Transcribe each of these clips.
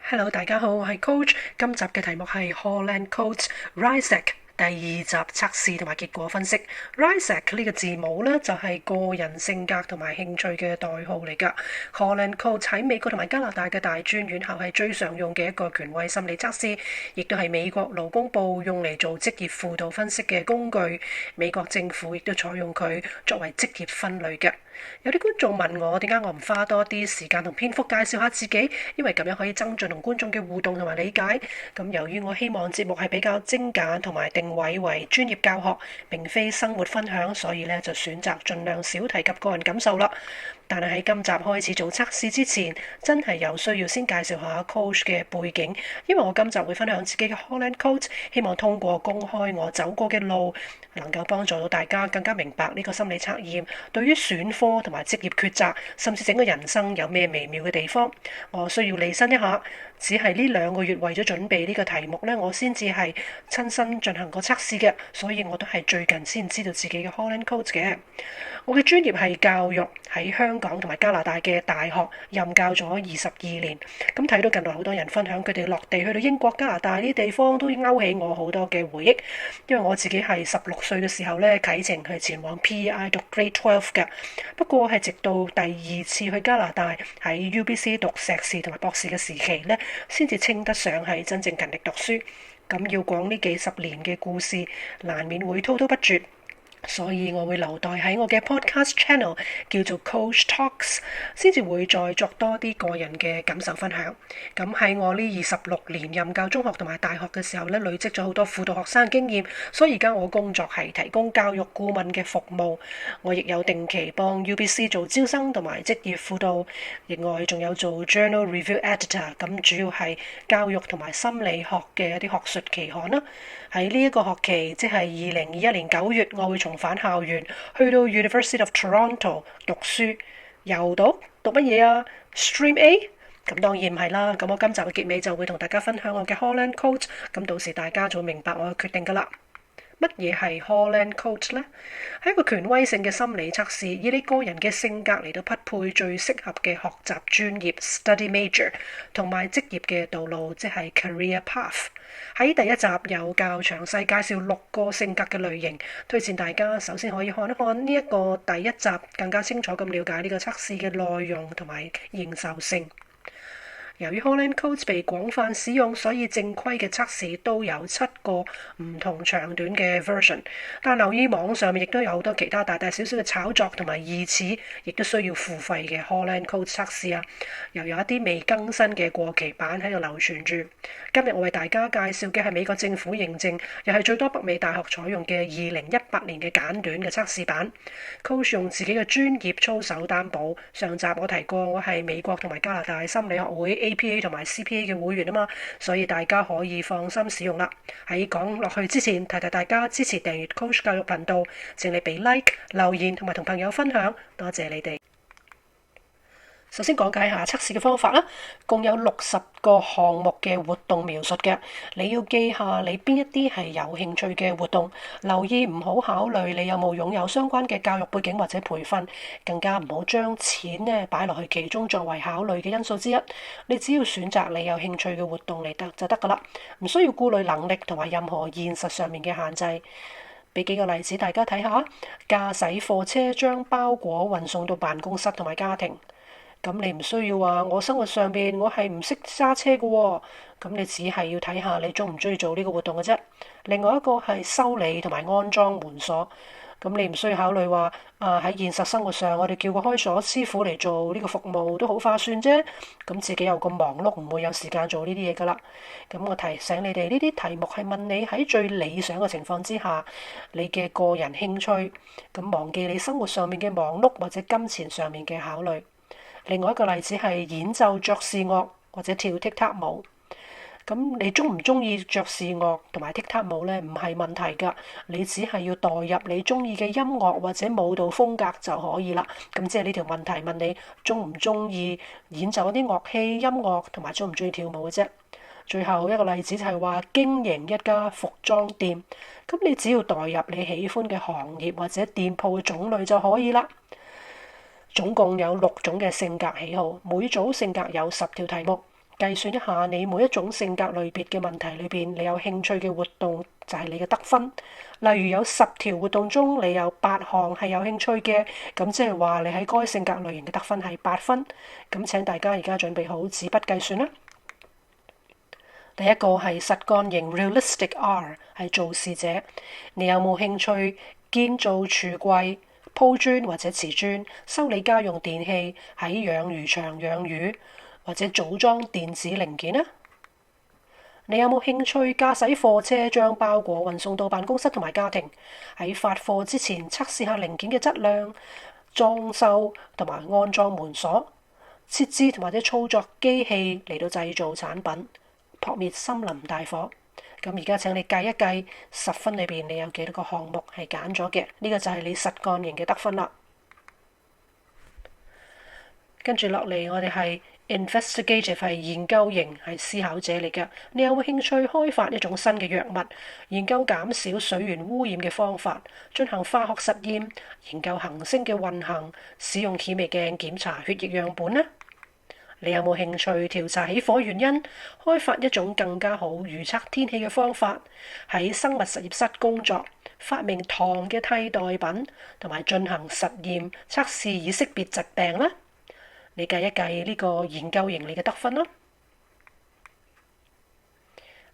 Hello，大家好，我係 Coach。今集嘅題目係 Hall and Coates RISAC 第二集測試同埋結果分析。RISAC 呢個字母呢，就係個人性格同埋興趣嘅代號嚟㗎。Hall and Coates 喺美國同埋加拿大嘅大專院校係最常用嘅一個權威心理測試，亦都係美國勞工部用嚟做職業輔導分析嘅工具。美國政府亦都採用佢作為職業分類嘅。有啲觀眾問我點解我唔花多啲時間同篇幅介紹下自己，因為咁樣可以增進同觀眾嘅互動同埋理解。咁由於我希望節目係比較精簡同埋定位為專業教學，並非生活分享，所以呢就選擇盡量少提及個人感受啦。但係喺今集開始做測試之前，真係有需要先介紹下 Coach 嘅背景，因為我今集會分享自己嘅 Hall and Coates，希望通過公開我走過嘅路，能夠幫助到大家更加明白呢個心理測驗對於選科同埋職業抉擇，甚至整個人生有咩微妙嘅地方。我需要釐清一下，只係呢2個月為咗準備呢個題目呢，我先至係親身進行過測試嘅，所以我都係最近先知道自己嘅 Hall and Coates 嘅。我嘅專業係教育，喺香港同埋加拿大嘅大學任教咗22年。咁睇到近來好多人分享佢哋落地去到英國、加拿大呢啲地方，都勾起我好多嘅回憶。因為我自己係16歲嘅時候呢，啟程係前往 PEI 讀 Grade 12嘅。不過係直到第2次去加拿大喺 UBC 讀碩士同埋博士嘅時期呢，先至稱得上係真正勤力讀書。咁要講呢幾十年嘅故事，難免會滔滔不絕。所以我會留待喺我嘅 podcast channel 叫做 Coach Talks， 先至會再作多啲個人嘅感受分享。咁喺我呢26年任教中學同埋大學嘅時候呢，累積咗好多輔導學生嘅經驗，所以而家我工作係提供教育顧問嘅服務。我亦有定期幫 UBC 做招生同埋職業輔導，另外仲有做 Journal Review Editor， 咁主要係教育同埋心理學嘅一啲學術期刊啦。喺呢一個學期，即係2021年9月，我會重返校園，去到 University of Toronto 讀書。又讀乜嘢啊？Stream A？咁當然唔係啦。咁我今集嘅結尾就會同大家分享我嘅 Hall and Coates，咁到時大家就會明白我嘅決定㗎啦。乜嘢係 Hall and Coates 呢？係一個權威性嘅心理測試，以你個人嘅性格嚟到匹配最適合嘅學習專業 study major 同埋職業嘅道路，即係 career path。喺第一集有較詳細介紹6個性格嘅類型，推薦大家首先可以看一看呢一個第一集，更加清楚咁了解呢個測試嘅內容同埋認受性。由於 Hall and Coates 被廣泛使用，所以正規嘅測試都有7個唔同長短嘅 version。但留意網上面亦都有好多其他大大小小嘅炒作同埋疑似，亦都需要付費嘅 Hall and Coates 測試啊。又有一啲未更新嘅過期版喺度流傳住。今日我為大家介紹嘅係美國政府認證，又係最多北美大學採用嘅2018年嘅簡短嘅測試版。Coach 用自己嘅專業操守擔保。上集我提過，我係美國同埋加拿大心理學會 APA 同埋 CPA 嘅會員啊嘛，所以大家可以放心使用啦。喺講落去之前，提提大家支持訂閱 Coach 教育頻道，請你俾 like、留言同埋同朋友分享，多謝你哋。首先講解下測試嘅方法啦，共有60個項目嘅活動描述嘅，你要記下你邊一啲係有興趣嘅活動，留意唔好考慮你有冇擁有相關嘅教育背景或者培訓，更加唔好將錢呢擺落去其中作為考慮嘅因素之一。你只要選擇你有興趣嘅活動嚟得就得㗎啦，唔需要顧慮能力同埋任何現實上面嘅限制。俾幾個例子大家睇下，駕駛貨車將包裹運送到辦公室同埋家庭。咁你唔需要話我生活上邊我係唔識揸車嘅喎，咁你只係要睇下你中唔中意做呢個活動嘅啫。另外一個係修理同埋安裝門鎖，咁你唔需要考慮話喺現實生活上我哋叫個開鎖師傅嚟做呢個服務都好划算啫。咁自己又咁忙碌，唔會有時間做呢啲嘢噶啦。咁我提醒你哋，呢啲題目係問你喺最理想嘅情況之下，你嘅個人興趣，咁忘記你生活上面嘅忙碌或者金錢上面嘅考慮。另外一個例子係演奏爵士樂或者跳踢踏舞。咁你中唔中意爵士樂同埋踢踏舞呢？唔係問題㗎，你只係要代入你中意嘅音樂或者舞蹈風格就可以啦。咁即係呢條問題問你中唔中意演奏一啲樂器、音樂同埋中唔中意跳舞嘅啫。最後一個例子就係話經營一家服裝店，咁你只要代入你喜歡嘅行業或者店鋪嘅種類就可以啦。總共有6種嘅性格喜好，每組性格有10條題目。計算一下你每一種性格類別嘅問題裏邊，你有興趣嘅活動就係你嘅得分。例如有10條活動中，你有8項係有興趣嘅，咁即係話你喺該性格類型嘅得分係8分。咁請大家而家準備好紙筆計算啦。第一個係實幹型 Realistic R， 係做事者。你有冇興趣建造櫥櫃、鋪磚或者瓷磚、修理家用電器、喺養魚場養魚，或者組裝電子零件呢？你有冇興趣駕駛貨車將包裹運送到辦公室同埋家庭？喺發貨之前測試下零件嘅質量、裝修同埋安裝門鎖、設置同或者操作機器嚟到製造產品、撲滅森林大火。咁而家請你計一計10分裏邊你有幾多個項目係揀咗嘅？呢個就係你實幹型嘅得分啦。跟住落嚟，我哋係 investigative， 係研究型，係思考者嚟嘅。你有冇興趣開發一種新嘅藥物，研究減少水源污染嘅方法，進行化學實驗，研究行星嘅運行，使用顯微鏡檢查血液樣本呢？你有冇興趣調查起火原因，開發一種更加好預測天氣嘅方法，喺生物實驗室工作，發明糖嘅替代品，同埋進行實驗測試以識別疾病呢？你計一計呢個研究型你嘅得分啦。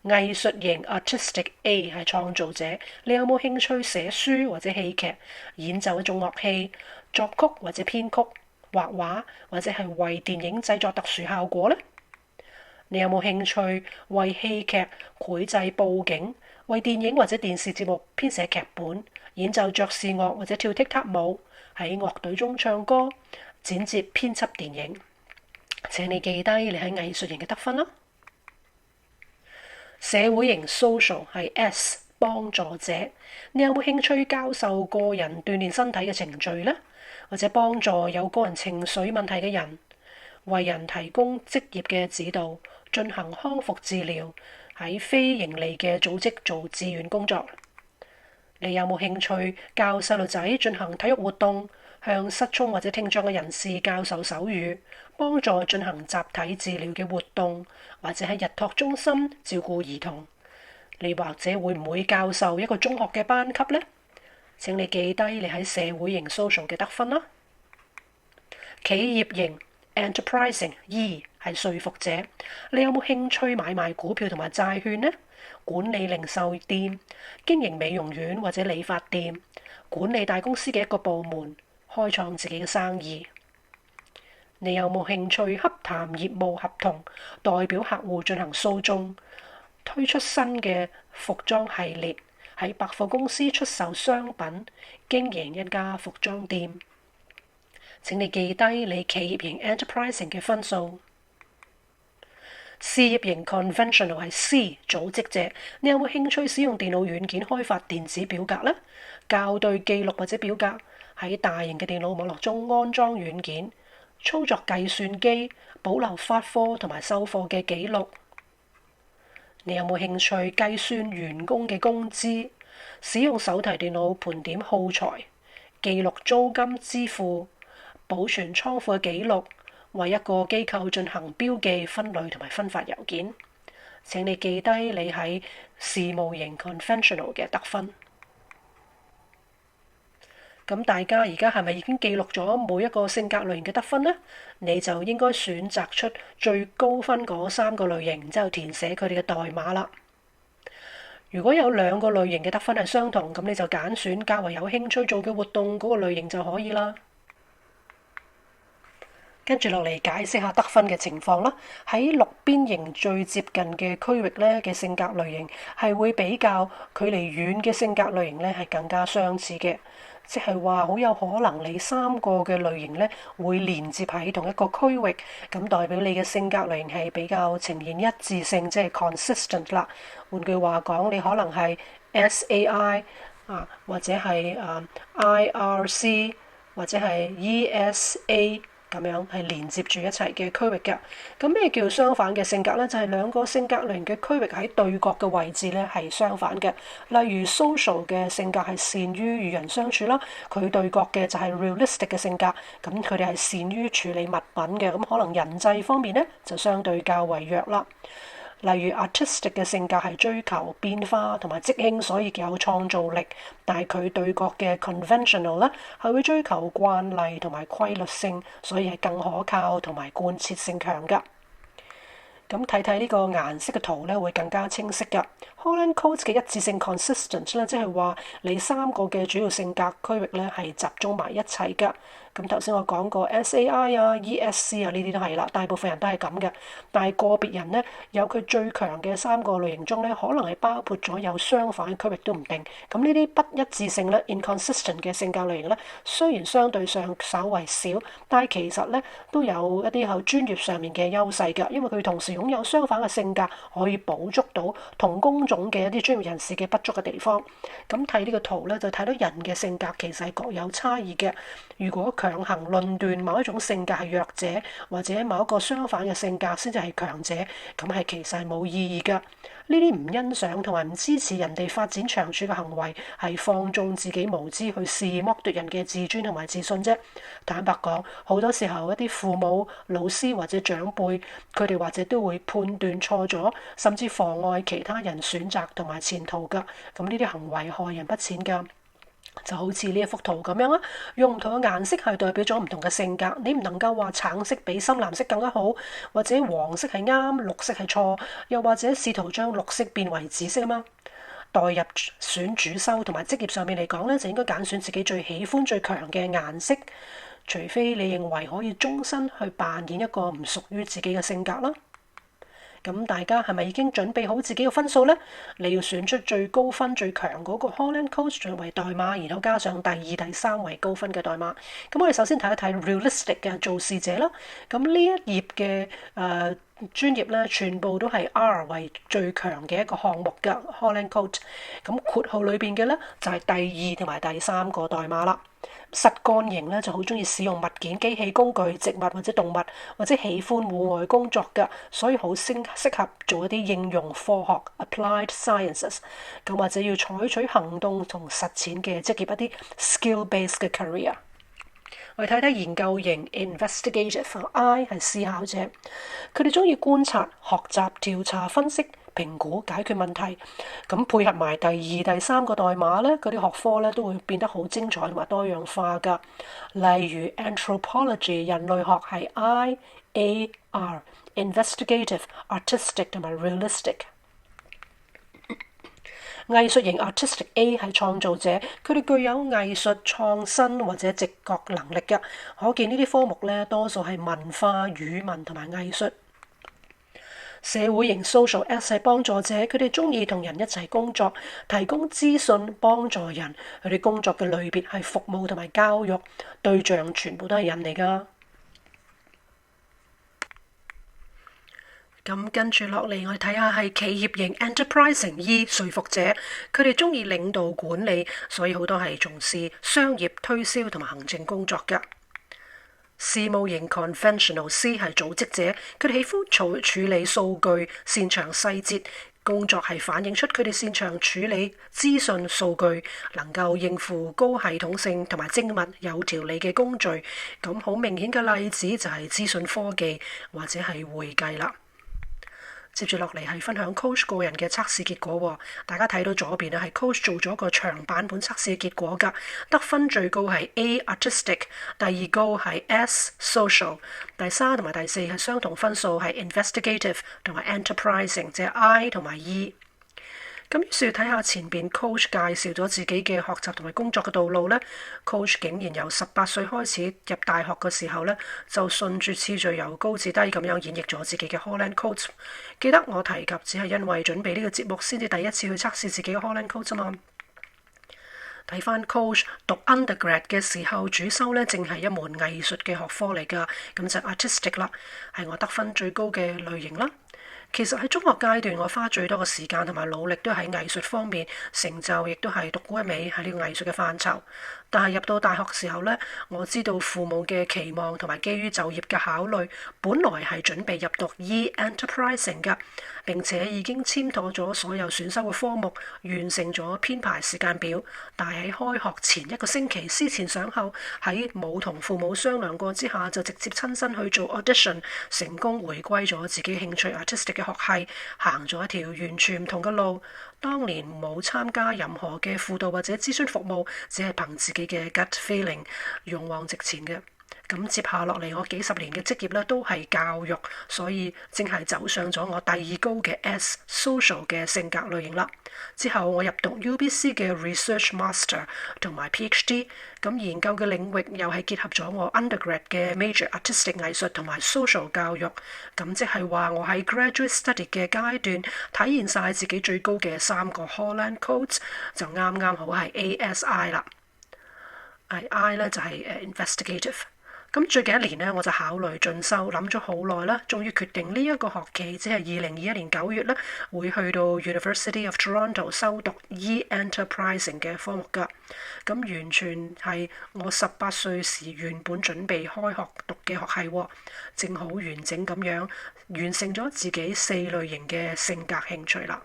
藝術型 Artistic A 係創造者。你有冇興趣寫書或者戲劇，演奏一種樂器，作曲或者編曲，畫畫或者係為電影製作特殊效果呢？你有冇興趣為戲劇繪製佈景，為電影或者電視節目編寫劇本，演奏爵士樂或者跳踢踏舞，喺樂隊中唱歌，剪接編輯電影？請你記低你喺藝術型嘅得分啦。社會型 social 係 S， 幫助者。你有冇興趣教授個人鍛鍊身體嘅程序呢？或者幫助有個人情緒問題嘅人，為人提供職業嘅指導，進行康復治療，喺非營利嘅組織做志願工作？你有冇興趣教細路仔進行體育活動，向失聰或者聽障嘅人士教授手語，幫助進行集體治療嘅活動，或者喺日托中心照顧兒童？你或者會唔會教授一個中學嘅班級呢？請你記低你喺社會型 social 嘅得分啦。企業型 enterprising E 係說服者。你有冇興趣買賣股票同埋債券呢？管理零售店，經營美容院或者理髮店，管理大公司嘅一個部門，開創自己嘅生意？你有冇興趣洽談業務合同，代表客戶進行訴訟，推出新嘅服裝系列，喺百貨公司出售商品，經營一家服裝店？請你記低你企業型 enterprising 嘅分數。事業型 conventional 係 C， 組織者。你有冇興趣使用電腦軟件開發電子表格呢？校對記錄或者表格，喺大型嘅電腦網絡中安裝軟件，操作計算機，保留發貨同埋收貨嘅記錄？你有冇興趣計算員工嘅工資，使用手提電腦盤點耗材，記錄租金支付，保存倉庫嘅記錄，為一個機構進行標記、分類同埋分發郵件？請你記低你喺事務型 conventional 嘅得分。咁大家而家係咪已經記錄咗每一個性格類型嘅得分呢？你就應該選擇出最高分嗰3個類型，然之後填寫佢哋嘅代碼啦。如果有2個類型嘅得分係相同，咁你就揀選較為有興趣做嘅活動嗰個類型就可以啦。跟住落嚟解釋下得分嘅情況啦。喺六邊形最接近嘅區域咧嘅性格類型係會比較距離遠嘅性格類型咧係更加相似嘅，即係話好有可能你3個嘅類型咧會連接喺同一個區域，咁代表你嘅性格類型係比較呈現一致性，即係 consistent 啦。換句話講，你可能係 SAI 或者係IRC 或者係 ESA。咁樣係連接住一齊嘅區域嘅。咁咩叫相反嘅性格呢？就係兩個性格類型嘅區域喺對角嘅位置咧係相反嘅。例如 social 嘅性格係善於與人相處啦，佢對角嘅就係 realistic 嘅性格，咁佢哋係善於處理物品嘅，咁可能人際方面咧就相對較為弱啦。例如 artistic 嘅性格係追求變化同埋即興，所以有創造力。但係佢對角嘅 conventional 咧係會追求慣例同埋規律性，所以係更可靠同埋貫徹性強㗎。咁睇睇呢個顏色嘅圖咧，會更加清晰㗎。Holland Codes 嘅一致性 consistent 咧，即係話你三個嘅主要性格區域咧係集中埋一齊㗎。咁頭先我講過 SAI 啊、ESC 啊呢啲都係啦，大部分人都係咁嘅。但係個別人咧有佢最強嘅三個類型中咧，可能係包括咗有相反嘅區域都唔定。咁呢啲不一致性咧 inconsistent 嘅性格類型咧，雖然相對上稍為少，但係其實咧都有一啲喺專業上面嘅優勢㗎，因為佢同時擁有相反嘅性格，可以補足到同工種嘅一啲專業人士嘅不足嘅地方。咁睇呢個圖咧，就睇到人嘅性格其實係各有差異嘅。如果強行論斷某一種性格係弱者，或者某一個相反嘅性格先至係強者，咁係其實係冇意義㗎。呢啲唔欣賞同埋唔支持人哋發展長處嘅行為，係放縱自己無知去肆意剝奪人嘅自尊同埋自信啫。坦白講，好多時候一啲父母、老師或者長輩，佢哋或者都會判斷錯咗，甚至妨礙其他人選擇同埋前途㗎。咁呢啲行為害人不淺㗎。就好似呢一幅圖咁樣啦，用唔同嘅顏色係代表咗唔同嘅性格。你唔能夠話橙色比深藍色更加好，或者黃色係啱，綠色係錯，又或者試圖將綠色變為紫色啊嘛。代入選主修同埋職業上面嚟講咧，就應該揀選自己最喜歡、最強嘅顏色，除非你認為可以終身去扮演一個唔屬於自己嘅性格啦。咁大家係咪已經準備好自己嘅分數呢？你要選出最高分最強嗰個 Holland Codes 作為代碼，然後加上第二、第三位高分嘅代碼。咁我哋首先睇一睇 realistic 嘅做事者啦。咁呢一頁嘅專業咧，全部都係 R 為最強嘅一個項目嘅 Holland Codes。咁括號裏邊嘅咧就係第二同埋第三個代碼啦。實幹型咧就好中意使用物件、機器、工具、植物或者動物，或者喜歡戶外工作㗎，所以好適合做一啲應用科學 （applied sciences）。咁或者要採取行動同實踐嘅職業，一啲 skill-based 嘅 career。我哋睇睇研究型 investigative，I 係思考者，佢哋中意觀察、學習、調查、分析、評估、解決問題。咁配合埋第二、第三個代碼咧，嗰啲學科咧都會變得好精彩同埋多樣化㗎。例如 anthropology 人類學係 I、A、R，investigative、artistic 同埋 realistic。藝術型 artistic A 係創造者，佢哋具有藝術創新或者直覺能力嘅。可見呢啲科目咧，多數係文化、語文同埋藝術。社會型 social S 係幫助者，佢哋中意同人一齊工作，提供資訊，幫助人。佢哋工作嘅類別係服務同埋教育，對象全部都係人嚟㗎。咁跟住落嚟，我哋睇下係企業型 enterprising E 說服者，佢哋中意領導管理，所以好多係從事商業推銷同埋行政工作㗎。事務型 conventional C 係組織者，佢哋喜歡處理數據，擅長細節，工作係反映出佢哋擅長處理資訊數據，能夠應付高系統性同埋精密有條理嘅工序。咁好明顯嘅例子就係資訊科技或者係會計啦。接住落嚟係分享 Coach 個人嘅測試結果喎，大家睇到左邊咧係 Coach 做咗個長版本測試嘅結果㗎，得分最高係 A artistic，第二高係 S social，第三同埋第四係相同分數係 investigative 同埋 enterprising，即係 I 同埋 E。咁於是要睇下前邊 Coach 介紹咗自己嘅學習同埋工作嘅道路呢。Coach 竟然由18歲開始入大學嘅時候呢，就順住次序由高至低咁樣演繹咗自己嘅 Holland Codes。記得我提及只係因為準備呢個節目先至第一次去測試自己嘅 Holland Codes 啊嘛。睇翻 Coach 讀 undergrad 嘅時候，主修呢正係一門藝術嘅學科嚟㗎，咁就 artistic 啦，係我得分最高嘅類型啦。其實喺中學階段，我花最多嘅時間同埋努力都喺藝術方面，成就亦都係獨沽一味喺呢個藝術嘅範疇。但係入到大學時候呢，我知道父母嘅期望同埋基於就業嘅考慮，本來係準備入讀 E-Enterprising 嘅，並且已經簽妥咗所有選修嘅科目，完成咗編排時間表。但係喺開學前一個星期思前想後，喺冇同父母商量過之下，就直接親身去做 audition，成功回歸咗自己興趣 artistic 嘅學系，行咗一條完全唔同嘅路。當年冇參加任何嘅輔導或者諮詢服務，只係憑自己嘅 gut feeling 勇往直前嘅。咁接下落嚟，我幾十年嘅職業咧都係教育，所以正係走上咗我第二高嘅 S social 嘅性格類型啦。之後我入讀 UBC 嘅 Research Master 同埋 PhD，咁研究嘅領域又係結合咗我 undergrad 嘅 major artistic 藝術同埋 social 教育。咁即係話我喺 graduate study 嘅階段體現晒自己最高嘅3個 Holland Codes，就啱啱好係 ASI 啦。I 咧就係investigative。咁最近一年呢，我就考慮進修，諗咗好耐啦，終於決定呢一個學期，即係2021年9月咧，會去到 University of Toronto 修讀 E-Enterprising 嘅科目㗎。咁完全係我18歲時原本準備開學讀嘅學系喎，正好完整咁樣完成咗自己4類型嘅性格興趣啦。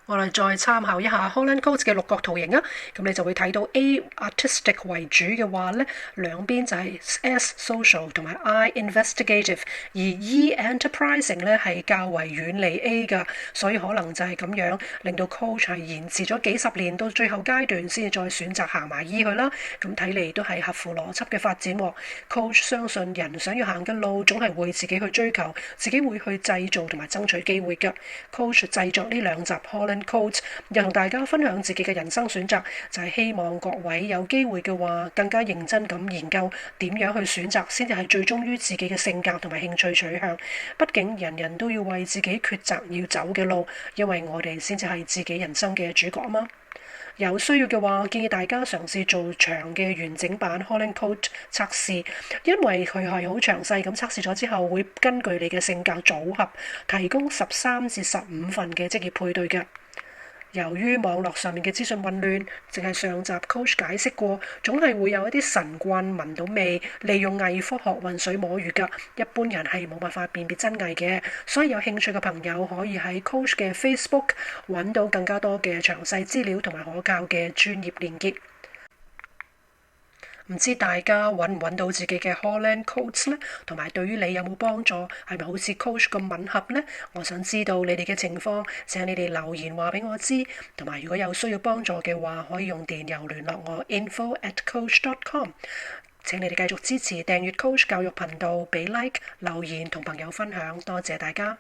我哋再參考一下 Holland Codes 嘅六角圖形啊，咁你就會睇到 A artistic 為主嘅話咧，兩邊就係 S social 同埋 I investigative，而 E enterprising 咧係較為遠離 A 噶，所以可能就係咁樣令到 coach 係延遲咗幾十年到最後階段先至再選擇行埋 E 去啦。咁睇嚟都係合乎邏輯嘅發展喎。coach 相信人想要行嘅路總係會自己去追求，自己會去製造同埋爭取機會㗎。coach 製作呢兩集 Holland Codes，又同大家分享自己嘅人生選擇，就係希望各位有機會嘅話，更加認真咁研究點樣去選擇，先至係最忠於自己嘅性格同埋興趣取向。畢竟人人都要為自己抉擇要走嘅路，因為我哋先至係自己人生嘅主角啊嘛。有需要嘅話，建議大家嘗試做長嘅完整版 Holland Code 測試，因為佢係好詳細咁測試咗之後，會根據你嘅性格組合，提供13至15份嘅職業配對嘅。由於網絡上面嘅資訊混亂，淨係上集 Coach 解釋過，總係會有一啲神棍聞到味，利用偽科學渾水摸魚㗎。一般人係冇辦法辨別真偽嘅，所以有興趣嘅朋友可以喺 Coach 嘅 Facebook 揾到更加多嘅詳細資料同埋可靠嘅專業連結。唔知大家揾唔揾到自己嘅 Holland Codes 呢？同埋對於你有冇幫助？係咪好似 Coach 咁吻合呢？我想知道你哋嘅情況，請你哋留言話俾我知。同埋如果有需要幫助嘅話，可以用電郵聯絡我 info@coach.com。請你哋繼續支持訂閱 Coach 教育頻道，俾 like 留言同朋友分享，多謝大家。